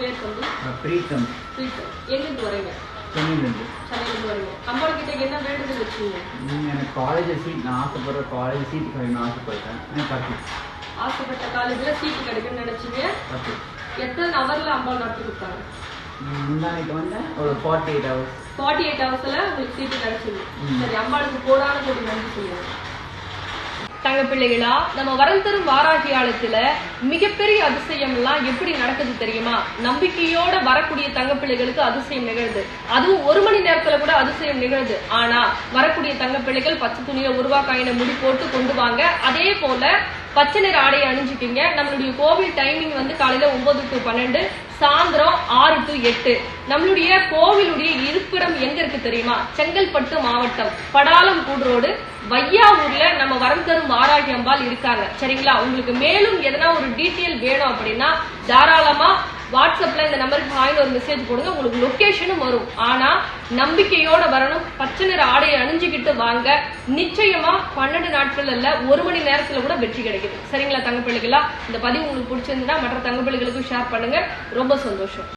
பேர் தம்பி? பிரீத்தம். பிரீத்தம். எங்கிருந்து வரீங்க? சென்னையிலிருந்து. சென்னையிலிருந்து வரீங்க. அம்பாள் கிட்ட என்ன வேண்டுதல் வச்சீங்க? எனக்கு காலேஜ் சீட், நான் ஆசைப்படுற காலேஜ் சீட் கிடைக்கணும்னு ஆசைப்பட்டேன். எனக்கு ஆசைப்பட்ட காலேஜ்ல சீட்டு கிடைக்கும்னு நினைச்சீங்க. எத்தனை ஹவர்ல அம்பாள் நடத்தி கொடுத்தாங்க? முந்தானைக்கு வந்தேன் ஒரு 48 hours. 48 ஹவர்ஸ்ல உங்களுக்கு சீட்டு கிடைச்சது. சரி, அம்பாளுக்கு கோடான கோடி நன்றி சொல்லுங்க. தங்க பிள்ளைகளா, நம்ம வரம் தரும் வாராகி ஆலயத்துல மிகப்பெரிய அதிசயம் எல்லாம் எப்படி நடக்குது தெரியுமா? நம்பிக்கையோட வரக்கூடிய தங்க பிள்ளைகளுக்கு அதிசயம் நிகழுது. அதுவும் 1 மணி நேரத்துல கூட அதிசயம் நிகழுது. ஆனா வரக்கூடிய தங்க பிள்ளைகள் பச்சை துணியில உருவாக்காயின முடி போட்டு கொண்டு வாங்க. அதே போல பச்சை நிற ஆடையை அணிஞ்சுக்கிங்க. நம்மளுடைய கோவில் டைமிங் வந்து காலையில 9 to 12, சாயந்தரம் 6 to 8. நம்மளுடைய கோவிலுடைய இருப்பிடம் எங்க இருக்கு தெரியுமா? செங்கல்பட்டு மாவட்டம், படாலம் கூடுரோடு, வையாவூர்ல நம்ம வரம் தரும் வாராகி அம்பாள் இருக்காங்க. சரிங்களா? உங்களுக்கு மேலும் எதனா ஒரு டீட்டெயில் வேணும் அப்படின்னா தாராளமா வாட்ஸ்அப்ல இந்த நம்பருக்கு ஹாய்னு ஒரு மெசேஜ் போடுங்க. உங்களுக்கு லொகேஷனும் வரும். ஆனா நம்பிக்கையோட வரணும். பச்சை நிற ஆடையை அணிஞ்சுக்கிட்டு வாங்க. நிச்சயமா 12 நாட்கள் அல்ல, 1 மணி நேரத்துல கூட வெற்றி கிடைக்குது. சரிங்களா தங்க பிள்ளைகளா? இந்த பதிவு உங்களுக்கு பிடிச்சிருந்தா மற்ற தங்க பிள்ளைகளுக்கும் ஷேர் பண்ணுங்க. ரொம்ப சந்தோஷம்.